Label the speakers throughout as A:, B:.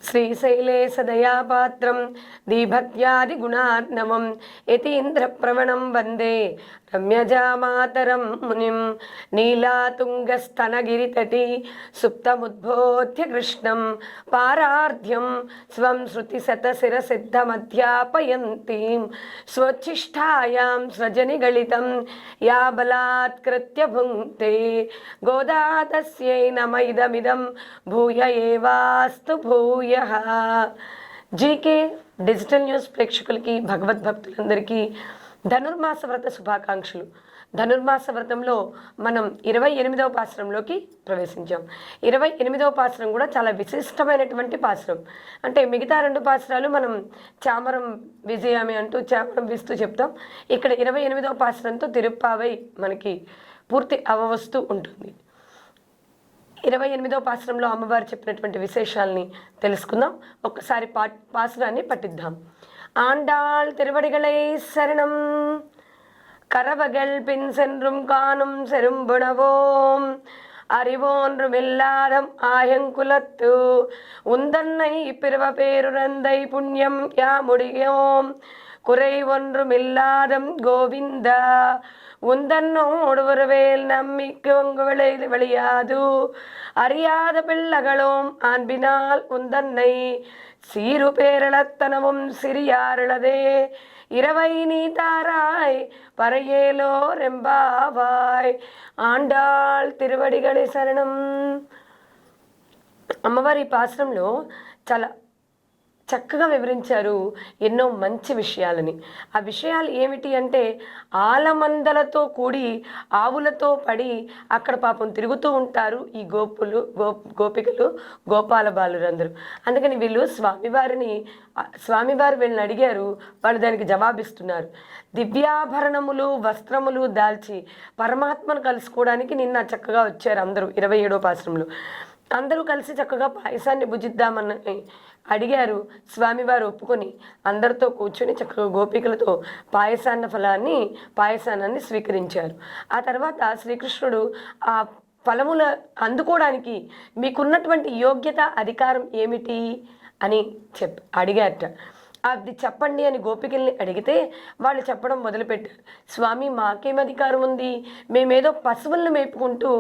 A: శ్రీశైలేశదయాపాత్రం దీభక్త్యాదిగుణార్ణవం యతీంద్రప్రవణం వందే రమ్యజామాతరం మునిం నీలాతుంగస్తనగిరితటీ సుప్తముద్బోధ్య కృష్ణం పారార్ధ్యం స్వం శృతిశతశిరసిద్ధమధ్యాపయంతీం స్వచ్ఛిష్టాయాం స్రజనిగళితం యా బలాత్కృత్య భుంక్తే గోదా తస్యై నమ ఇదమిదం భూయ ఏవాస్తు భూయ. జీకే డిజిటల్ న్యూస్ ప్రేక్షకులకి భగవద్భక్తులందరికీ ధనుర్మాస వ్రత శుభాకాంక్షలు. ధనుర్మాస వ్రతంలో మనం 28వ పాసురంలోకి ప్రవేశించాం. 28వ పాసురం కూడా చాలా విశిష్టమైనటువంటి పాసురం. అంటే మిగతా 2 పాసురాలు మనం చామరం విజయామి అంటూ చామరం విస్తూ చెప్తాం. ఇక్కడ 28వ పాసురంతో తిరుప్పావై మనకి పూర్తి అవవస్తూ ఉంటుంది. 28వ పాసురంలో అమ్మవారు చెప్పినటువంటి విశేషాలని తెలుసుకుందాం. ఒక్కసారి పాసురాన్ని పఠిద్దాం. ఆండాళ్ తిరువడిగళై శరణం கரவகள் பின் சென்றும் காணும் செரும்புணவோம் அறிவோன்றுமில்லாதம் ஆயங்குலத்து உந்தன்னை பிறவ பேருரந்தை புண்ணியம் யாமுடியோம் குறை ஒன்றுமில்லாதம் கோவிந்தா உந்தன்னோடு ஒருவேல் நம்பிக்கை உங்களை வெளியாது அறியாத பிள்ளைகளும் அன்பினால் உந்தன்னை சீரு பேரளத்தனமும் சிறியாரிழதே இரவை நீ தாராய் பறையேலோ ரெம்பாவாய் ఆండాళ్ తిరువడిగళి శరణం. అమ్మవారి పాశ్రంలో చాలా చక్కగా వివరించారు ఎన్నో మంచి విషయాలని. ఆ విషయాలు ఏమిటి అంటే ఆలమందలతో కూడి ఆవులతో పడి అక్కడ పాపం తిరుగుతూ ఉంటారు ఈ గోపికలు గోపాల బాలురందరూ. అందుకని వీళ్ళు స్వామివారు వీళ్ళని అడిగారు, వాళ్ళు దానికి జవాబిస్తున్నారు. దివ్యాభరణములు వస్త్రములు దాల్చి పరమాత్మను కలుసుకోవడానికి నిన్న చక్కగా వచ్చారు అందరూ. 27వ పాశ్రంలో అందరూ కలిసి చక్కగా పాయసాన్ని భుజిద్దామని అడిగారు. స్వామివారు ఒప్పుకొని అందరితో కూర్చొని చక్కగా గోపికలతో పాయసాన్ని స్వీకరించారు. ఆ తర్వాత శ్రీకృష్ణుడు ఆ ఫలముల అందుకోవడానికి మీకున్నటువంటి యోగ్యత అధికారం ఏమిటి అని అడిగారట. అది చెప్పండి అని గోపికల్ని అడిగితే వాళ్ళు చెప్పడం మొదలుపెట్టారు. స్వామి, మాకేం అధికారం ఉంది? మేమేదో పశువులను మేపుకుంటూ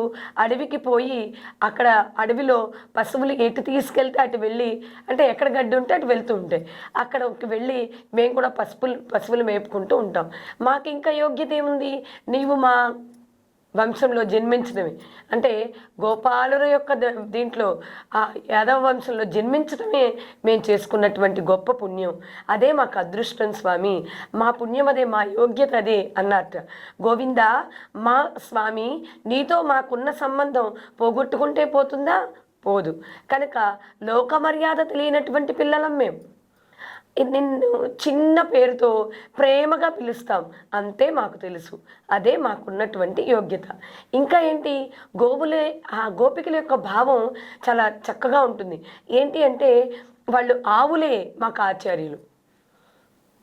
A: అడవికి పోయి అక్కడ అడవిలో పశువులు ఎటు తీసుకెళ్తే అటు వెళ్ళి, అంటే ఎక్కడ గడ్డి ఉంటే అటు వెళ్తూ ఉంటాయి, అక్కడికి వెళ్ళి మేము కూడా పశువులు మేపుకుంటూ ఉంటాం. మాకు ఇంకా యోగ్యత ఏముంది? నీవు మా వంశంలో జన్మించడమే, అంటే గోపాలుల యొక్క దీంట్లో ఆ యాదవ వంశంలో జన్మించడమే మేము చేసుకున్నటువంటి గొప్ప పుణ్యం. అదే మాకు అదృష్టం స్వామి, మా పుణ్యం అదే, మా యోగ్యత అదే అన్నట్టు. గోవిందా, మా స్వామి, నీతో మాకున్న సంబంధం పోగొట్టుకుంటే పోతుందా? పోదు. కనుక లోక మర్యాద తెలియనటువంటి పిల్లలం మేము. నిన్ను చిన్న పేరుతో ప్రేమగా పిలుస్తాం, అంతే మాకు తెలుసు. అదే మాకున్నటువంటి యోగ్యత. ఇంకా ఏంటి? ఆ గోపికల యొక్క భావం చాలా చక్కగా ఉంటుంది. ఏంటి అంటే వాళ్ళు ఆవులే మాకు ఆచార్యులు.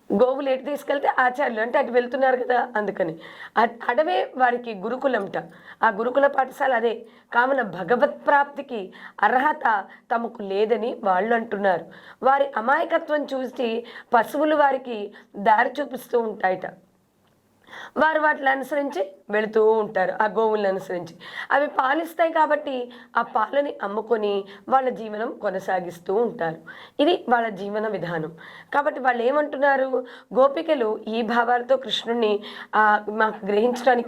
A: గోవులు ఎటు తీసుకెళ్తే ఆచార్యులు, అంటే అటు వెళ్తున్నారు కదా, అందుకని అడవే వారికి గురుకులంట. ఆ గురుకుల పాఠశాల అదే. కావున భగవత్ ప్రాప్తికి అర్హత తమకు లేదని వాళ్ళు అంటున్నారు. వారి అమాయకత్వం చూసి పశువులు వారికి దారి చూపిస్తూ ఉంటాయట. వారు వాటిని అనుసరించి వెళుతూ ఉంటారు. ఆ గోవులను అనుసరించి అవి పాలిస్తాయి కాబట్టి ఆ పాలని అమ్ముకొని వాళ్ళ జీవనం కొనసాగిస్తూ ఉంటారు. ఇది వాళ్ళ జీవన విధానం. కాబట్టి వాళ్ళు ఏమంటున్నారు? గోపికలు ఈ భావాలతో కృష్ణుణ్ణి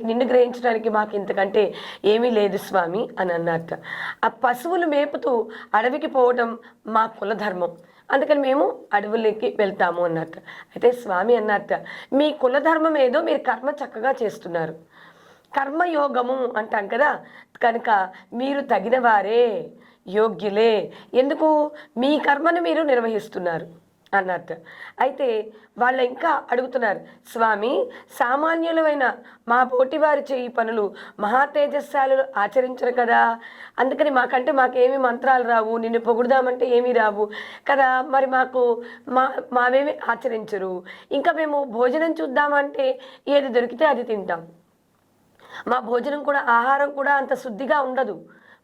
A: నిన్ను గ్రహించడానికి మాకు ఇంతకంటే ఏమీ లేదు స్వామి అని అన్నట్ట. ఆ పశువులు మేపుతూ అడవికి పోవడం మా కులధర్మం, అందుకని మేము అడవులకి వెళ్తాము అన్నట్టు. అయితే స్వామి అన్నట్ట, మీ కులధర్మం ఏదో, మీరు కర్మ చక్కగా చేస్తున్నారు, కర్మయోగము అంటాం కదా, కనుక మీరు తగిన వారే, యోగ్యులే. ఎందుకు? మీ కర్మను మీరు నిర్వహిస్తున్నారు అన్నట్టు. అయితే వాళ్ళు ఇంకా అడుగుతున్నారు, స్వామి, సామాన్యులమైన మా పోటీ వారు చేయి పనులు మహా తేజస్సాలు ఆచరించరు కదా, అందుకని మాకేమీ మంత్రాలు రావు, నిన్ను పొగుడుదామంటే ఏమీ రావు కదా, మరి మావేమి ఆచరించరు. ఇంకా మేము భోజనం చూద్దామంటే ఏది దొరికితే అది తింటాం. మా భోజనం కూడా, ఆహారం కూడా అంత శుద్ధిగా ఉండదు.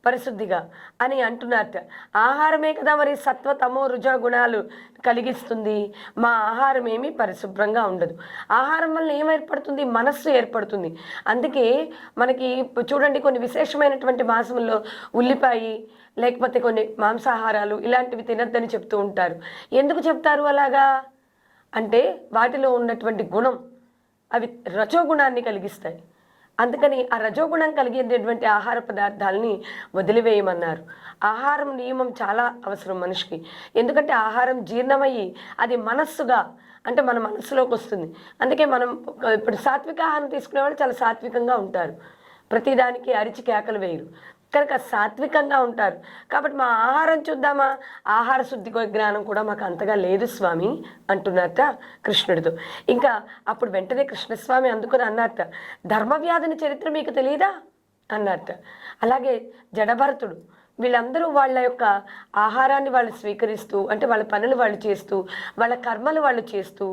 A: పరిశుద్ధిగా అని అంటున్నారట. ఆహారమే కదా మరి సత్వ తమో రుజ గుణాలు కలిగిస్తుంది. మా ఆహారం ఏమీ పరిశుభ్రంగా ఉండదు. ఆహారం వల్ల ఏం ఏర్పడుతుంది? మనస్సు ఏర్పడుతుంది. అందుకే మనకి చూడండి, కొన్ని విశేషమైనటువంటి మాసంలో ఉల్లిపాయ లేకపోతే కొన్ని మాంసాహారాలు ఇలాంటివి తినద్దని చెప్తూ ఉంటారు. ఎందుకు చెప్తారు అలాగా అంటే వాటిలో ఉన్నటువంటి గుణం, అవి రజోగుణాన్ని కలిగిస్తాయి. అందుకని ఆ రజోగుణం కలిగేటటువంటి ఆహార పదార్థాలని వదిలివేయమన్నారు. ఆహారం నియమం చాలా అవసరం మనిషికి. ఎందుకంటే ఆహారం జీర్ణమయ్యి అది మనస్సుగా అంటే మన మనస్సులోకి వస్తుంది. అందుకే మనం ఇప్పుడు సాత్విక ఆహారం తీసుకునే వాళ్ళు చాలా సాత్వికంగా ఉంటారు, ప్రతిదానికి అరిచి కేకలు వేయరు, కనుక సాత్వికంగా ఉంటారు. కాబట్టి మా ఆహారం చూద్దామా, ఆహార శుద్ధి జ్ఞానం కూడా మాకు అంతగా లేదు స్వామి అంటున్నారట కృష్ణుడితో. ఇంకా అప్పుడు వెంటనే కృష్ణస్వామి అందుకుని అన్నారట, ధర్మవ్యాధుని చరిత్ర మీకు తెలియదా అన్నారట. అలాగే జడభరతుడు, వీళ్ళందరూ వాళ్ళ యొక్క ఆహారాన్ని వాళ్ళు స్వీకరిస్తూ అంటే వాళ్ళ పనులు వాళ్ళు చేస్తూ వాళ్ళ కర్మలు వాళ్ళు చేస్తూ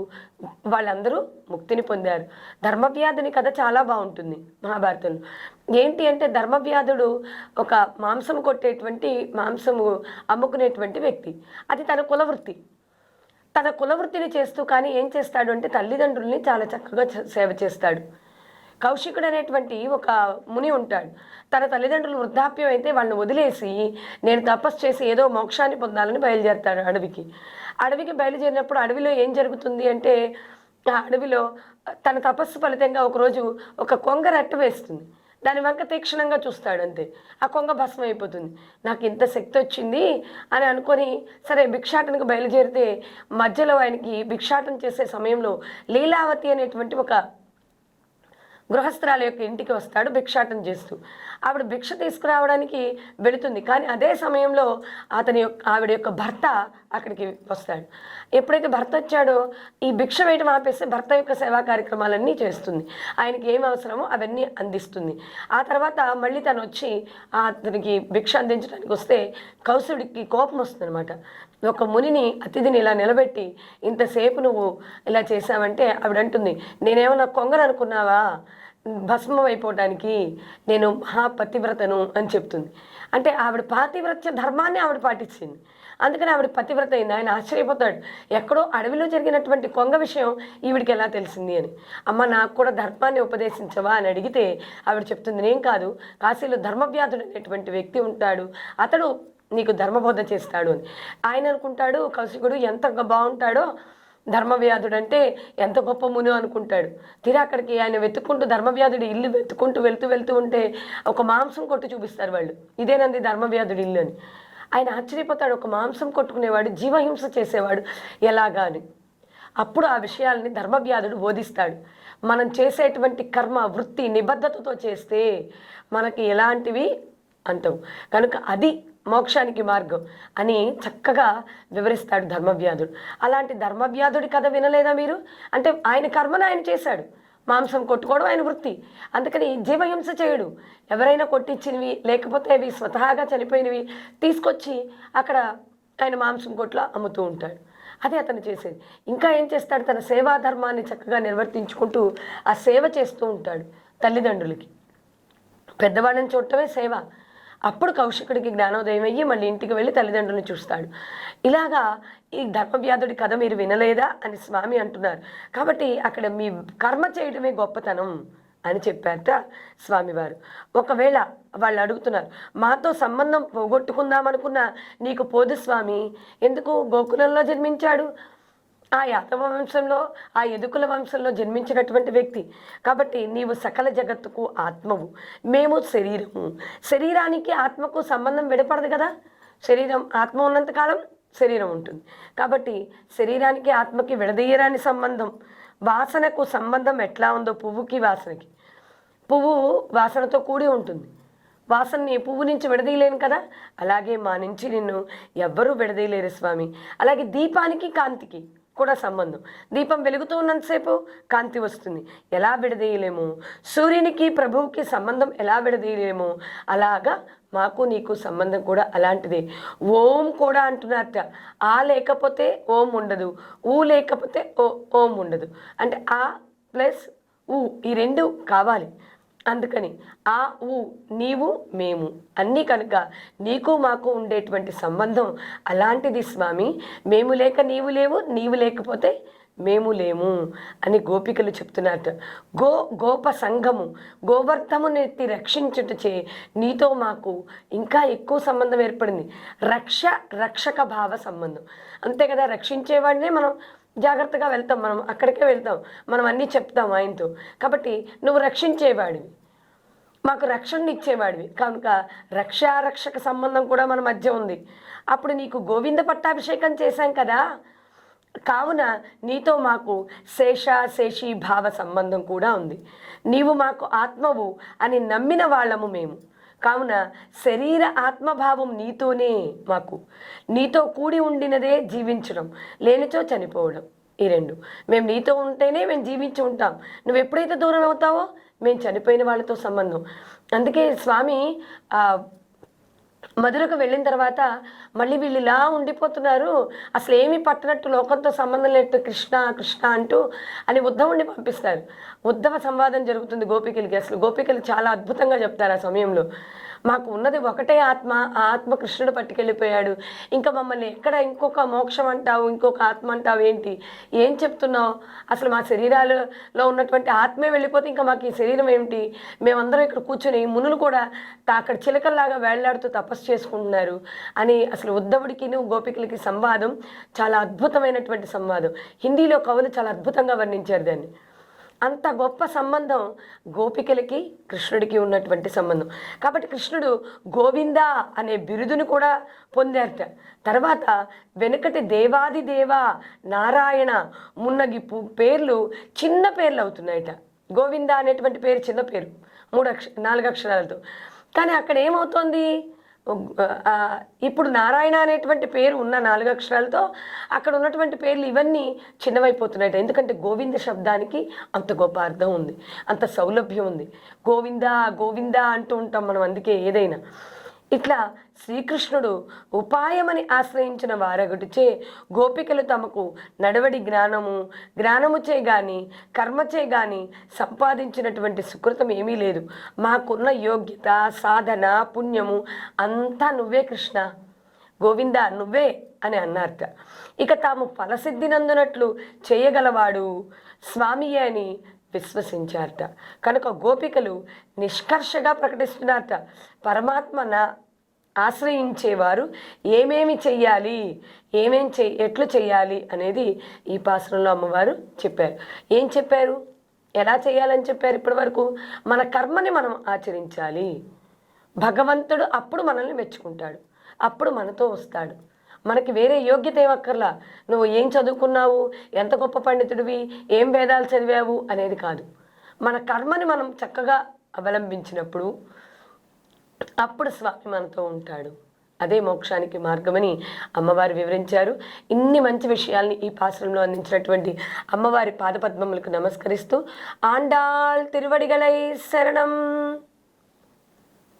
A: వాళ్ళందరూ ముక్తిని పొందారు. ధర్మవ్యాధుని కథ చాలా బాగుంటుంది మహాభారతంలో. ఏంటి అంటే ధర్మవ్యాధుడు ఒక మాంసం కొట్టేటువంటి మాంసము అమ్ముకునేటువంటి వ్యక్తి. అది తన కులవృత్తి. తన కులవృత్తిని చేస్తూ కానీ ఏం చేస్తాడు అంటే తల్లిదండ్రుల్ని చాలా చక్కగా సేవ చేస్తాడు. కౌశికుడు అనేటువంటి ఒక ముని ఉంటాడు. తన తల్లిదండ్రులు వృద్ధాప్యం అయితే వాళ్ళని వదిలేసి నేను తపస్సు చేసి ఏదో మోక్షాన్ని పొందాలని బయలుదేరుతాడు అడవికి. అడవికి బయలుదేరినప్పుడు అడవిలో ఏం జరుగుతుంది అంటే ఆ అడవిలో తన తపస్సు ఫలితంగా ఒకరోజు ఒక కొంగ రెట్ట వేస్తుంది. దాని వంక తీక్షణంగా చూస్తాడు, అంతే. ఆ కొంగ భస్మం అయిపోతుంది. నాకు ఇంత శక్తి వచ్చింది అని అనుకొని సరే భిక్షాటనకు బయలుదేరితే మధ్యలో ఆయనకి భిక్షాటన చేసే సమయంలో లీలావతి అనేటువంటి ఒక గృహస్థురాల యొక్క ఇంటికి వస్తాడు భిక్షాటన చేస్తూ. ఆవిడ భిక్ష తీసుకురావడానికి వెళుతుంది, కానీ అదే సమయంలో ఆవిడ యొక్క భర్త అక్కడికి వస్తాడు. ఎప్పుడైతే భర్త వచ్చాడో ఈ భిక్ష వేయడం ఆపేస్తే భర్త యొక్క సేవా కార్యక్రమాలన్నీ చేస్తుంది, ఆయనకి ఏం అవసరమో అవన్నీ అందిస్తుంది. ఆ తర్వాత మళ్ళీ తను వచ్చి అతనికి భిక్ష అందించడానికి వస్తే కౌశుడికి కోపం వస్తుంది అనమాట. ఒక మునిని అతిథిని ఇలా నిలబెట్టి ఇంతసేపు నువ్వు ఇలా చేసావంటే ఆవిడ అంటుంది, నేనేమన్నా కొంగను అనుకున్నావా భస్మం అయిపోవడానికి, నేను మహాపతివ్రతను అని చెప్తుంది. అంటే ఆవిడ పాతివ్రత్య ధర్మాన్ని ఆవిడ పాటించింది, అందుకని ఆవిడ పతివ్రత అయింది. ఆయన ఆశ్చర్యపోతాడు, ఎక్కడో అడవిలో జరిగినటువంటి కొంగ విషయం ఈవిడికి ఎలా తెలిసింది అని. అమ్మ నాకు కూడా ధర్మాన్ని ఉపదేశించవా అని అడిగితే ఆవిడ చెప్తుంది, నేను కాదు, కాశీలో ధర్మవ్యాధుడు అనేటువంటి వ్యక్తి ఉంటాడు, అతడు నీకు ధర్మబోధ చేస్తాడు అని. ఆయన అనుకుంటాడు కౌశికుడు ఎంత బాగుంటాడో, ధర్మవ్యాధుడు అంటే ఎంత గొప్ప మును అనుకుంటాడు. తీరా అక్కడికి ఆయన వెతుక్కుంటూ ధర్మవ్యాధుడి ఇల్లు వెతుక్కుంటూ వెళ్తూ ఉంటే ఒక మాంసం కొట్టు చూపిస్తారు వాళ్ళు, ఇదేనంది ధర్మవ్యాధుడి ఇల్లు అని. ఆయన ఆశ్చర్యపోతాడు, ఒక మాంసం కొట్టుకునేవాడు జీవహింస చేసేవాడు ఎలాగా అని. అప్పుడు ఆ విషయాల్ని ధర్మవ్యాధుడు బోధిస్తాడు. మనం చేసేటువంటి కర్మ వృత్తి నిబద్ధతతో చేస్తే మనకి ఎలాంటివి అంటావు, కనుక అది మోక్షానికి మార్గం అని చక్కగా వివరిస్తాడు ధర్మవ్యాధుడు. అలాంటి ధర్మవ్యాధుడి కథ వినలేదా మీరు? అంటే ఆయన కర్మను ఆయన చేశాడు, మాంసం కొట్టుకోవడం ఆయన వృత్తి, అందుకని జీవహింస చేయడు. ఎవరైనా కొట్టించినవి లేకపోతే అవి స్వతహాగా చనిపోయినవి తీసుకొచ్చి అక్కడ ఆయన మాంసం కొట్లో అమ్ముతూ ఉంటాడు, అదే అతను చేసేది. ఇంకా ఏం చేస్తాడు, తన సేవా ధర్మాన్ని చక్కగా నిర్వర్తించుకుంటూ ఆ సేవ చేస్తూ ఉంటాడు తల్లిదండ్రులకి. పెద్దవాళ్ళని చూడటమే సేవ. అప్పుడు కౌశికుడికి జ్ఞానోదయం అయ్యి మళ్ళీ ఇంటికి వెళ్ళి తల్లిదండ్రులను చూస్తాడు. ఇలాగా ఈ ధర్మవ్యాధుడి కథ మీరు వినలేదా అని స్వామి అంటున్నారు. కాబట్టి అక్కడ మీ కర్మ చేయడమే గొప్పతనం అని చెప్పారట స్వామివారు. ఒకవేళ వాళ్ళు అడుగుతున్నారు, మాతో సంబంధం పోగొట్టుకుందామనుకున్నా నీకు పోదు స్వామి, ఎందుకు గోకులంలో జన్మించాడు, ఆ యాదవ వంశంలో ఆ యదుకుల వంశంలో జన్మించినటువంటి వ్యక్తి కాబట్టి నీవు సకల జగత్తుకు ఆత్మవు, మేము శరీరము. శరీరానికి ఆత్మకు సంబంధం విడపడదు కదా, శరీరం ఆత్మ ఉన్నంతకాలం శరీరం ఉంటుంది. కాబట్టి శరీరానికి ఆత్మకి విడదీయరాని సంబంధం. వాసనకు సంబంధం ఎట్లా ఉందో పువ్వుకి వాసనకి, పువ్వు వాసనతో కూడి ఉంటుంది, వాసనని పువ్వు నుంచి విడదీయలేను కదా, అలాగే మా నుంచి నిన్ను ఎవ్వరూ విడదీయలేరు స్వామి. అలాగే దీపానికి కాంతికి కూడా సంబంధం, దీపం వెలుగుతూ ఉన్నంతసేపు కాంతి వస్తుంది, ఎలా విడదీయలేము. సూర్యునికి ప్రభువుకి సంబంధం ఎలా విడదీయలేము, అలాగా మాకు నీకు సంబంధం కూడా అలాంటిదే. ఓం కూడా అంటున్నారట, ఆ లేకపోతే ఓం ఉండదు, ఊ లేకపోతే ఓం ఉండదు. అంటే ఆ ప్లస్ ఊ ఈ రెండు కావాలి. అందుకని ఆ ఊ నీవు మేము అన్నీ కనుక నీకు మాకు ఉండేటువంటి సంబంధం అలాంటిది స్వామి. మేము లేక నీవు లేవు, నీవు లేకపోతే మేము లేము అని గోపికలు చెప్తున్నట్టు. గోప సంఘము గోవర్ధమునెత్తి రక్షించుటచే నీతో మాకు ఇంకా ఎక్కువ సంబంధం ఏర్పడింది. రక్షక భావ సంబంధం అంతే కదా. రక్షించేవాడినే మనం జాగ్రత్తగా వెళ్తాం, మనం అక్కడికే వెళ్తాం, మనం అన్నీ చెప్తాం ఆయనతో. కాబట్టి నువ్వు రక్షించేవాడివి, మాకు రక్షణ ఇచ్చేవాడివి కనుక రక్షక సంబంధం కూడా మన మధ్య ఉంది. అప్పుడు నీకు గోవింద పట్టాభిషేకం చేశాం కదా, కావున నీతో మాకు శేషీ భావ సంబంధం కూడా ఉంది. నీవు మాకు ఆత్మవు అని నమ్మిన వాళ్ళము మేము. కావున శరీర ఆత్మభావం నీతోనే మాకు. నీతో కూడి ఉండినదే జీవించడం, లేనిచో చనిపోవడం. ఈ రెండు. మేము నీతో ఉంటేనే మేము జీవించి ఉంటాం. నువ్వు ఎప్పుడైతే దూరం అవుతావో మేము చనిపోయిన వాళ్ళతో సంబంధం. అందుకే స్వామి మధురకు వెళ్ళిన తర్వాత మళ్ళీ వీళ్ళు ఇలా ఉండిపోతున్నారు, అసలు ఏమీ పట్టనట్టు, లోకంతో సంబంధం లేనట్టు కృష్ణ కృష్ణ అంటూ అని ఉద్ధవుడిని పంపిస్తారు. ఉద్ధవ సంవాదం జరుగుతుంది గోపికలకి. అసలు గోపికలు చాలా అద్భుతంగా చెప్తారు ఆ సమయంలో. మాకు ఉన్నది ఒకటే ఆత్మ, ఆ ఆత్మ కృష్ణుడు పట్టుకెళ్ళిపోయాడు, ఇంకా మమ్మల్ని ఎక్కడ ఇంకొక మోక్షం అంటావు, ఇంకొక ఆత్మ అంటావు, ఏంటి ఏం చెప్తున్నావు? అసలు మా శరీరాలలో ఉన్నటువంటి ఆత్మే వెళ్ళిపోతే ఇంకా మాకు ఈ శరీరం ఏమిటి? మేమందరం ఇక్కడ కూర్చొని మునులు కూడా అక్కడ చిలకల్లాగా వేళ్లాడుతూ తపస్సు చేసుకుంటున్నారు అని అసలు ఉద్ధవుడికి గోపికలకి సంవాదం చాలా అద్భుతమైనటువంటి సంవాదం. హిందీలో కవులు చాలా అద్భుతంగా వర్ణించారు దాన్ని. అంత గొప్ప సంబంధం గోపికలకి కృష్ణుడికి ఉన్నటువంటి సంబంధం. కాబట్టి కృష్ణుడు గోవింద అనే బిరుదును కూడా పొందారట. తర్వాత వెనుకటి దేవాది దేవ నారాయణ మున్నగి పేర్లు చిన్న పేర్లు అవుతున్నాయట. గోవింద అనేటువంటి పేరు చిన్న పేరు, 4 అక్షరాలతో. కానీ అక్కడ ఏమవుతోంది, ఇప్పుడు నారాయణ అనేటువంటి పేరు ఉన్న 4 అక్షరాలతో అక్కడ ఉన్నటువంటి పేర్లు ఇవన్నీ చిన్నవైపోతున్నాయి. ఎందుకంటే గోవింద శబ్దానికి అంత గొప్ప అర్థం ఉంది, అంత సౌలభ్యం ఉంది. గోవింద గోవింద అంటూ ఉంటాం మనం, అందుకే ఏదైనా. ఇట్లా శ్రీకృష్ణుడు ఉపాయమని ఆశ్రయించిన వారగటిచే గోపికలు తమకు నడవడి జ్ఞానముచే గాని కర్మచే గాని సంపాదించినటువంటి సుకృతం ఏమీ లేదు. మాకున్న యోగ్యత సాధన పుణ్యము అంతా నువ్వే కృష్ణ, గోవింద నువ్వే అని అన్నారట. ఇక తాము ఫలసిద్ధినందునట్లు చేయగలవాడు స్వామియే అని విశ్వసించారట. కనుక గోపికలు నిష్కర్షగా ప్రకటిస్తున్నారట, పరమాత్మన ఆశ్రయించేవారు ఏమేమి చెయ్యాలి, ఎట్లు చెయ్యాలి అనేది ఈ పాసురంలో అమ్మవారు చెప్పారు. ఏం చెప్పారు, ఎలా చేయాలని చెప్పారు? ఇప్పటి వరకు మన కర్మని మనం ఆచరించాలి. భగవంతుడు అప్పుడు మనల్ని మెచ్చుకుంటాడు, అప్పుడు మనతో వస్తాడు. మనకి వేరే యోగ్యత ఏమక్కర్లా. నువ్వు ఏం చదువుకున్నావు, ఎంత గొప్ప పండితుడివి, ఏం వేదాలు చదివావు అనేది కాదు. మన కర్మని మనం చక్కగా అవలంబించినప్పుడు అప్పుడు స్వామి మనతో ఉంటాడు. అదే మోక్షానికి మార్గమని అమ్మవారు వివరించారు. ఇన్ని మంచి విషయాల్ని ఈ పాశ్రంలో అందించినటువంటి అమ్మవారి పాదపద్మములకు నమస్కరిస్తూ ఆండాళ్ తిరువడిగలై శరణం.